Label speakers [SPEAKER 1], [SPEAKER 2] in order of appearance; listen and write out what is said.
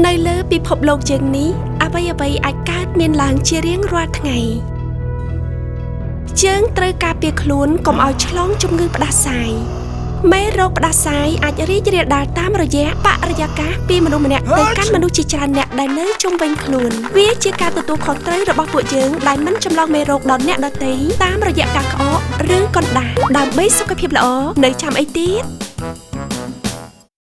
[SPEAKER 1] ในเลือปีพบโลกจึงนี้អ្វីអាចកើតមានឡើងជារៀងរាល់ថ្ងៃយើងត្រូវការពារខ្លួនកុំឲ្យឆ្លងជំងឺផ្ដាសាយមេរោគផ្ដាសាយអាចរីករាលដាលតាមរយៈបរិយាកាសពីមនុស្សម្នាក់ទៅកាន់មនុស្សជាច្រើនអ្នកដែលនៅជុំវិញខ្លួនវាជាការទទួលខុសត្រូវរបស់ពួកយើងដែលមិនចម្លងមេរោគដល់អ្នកដទៃតាមរយៈការក្អកឬកណ្ដាលដើម្បីសុខភាពល្អនៅចាំអីទៀត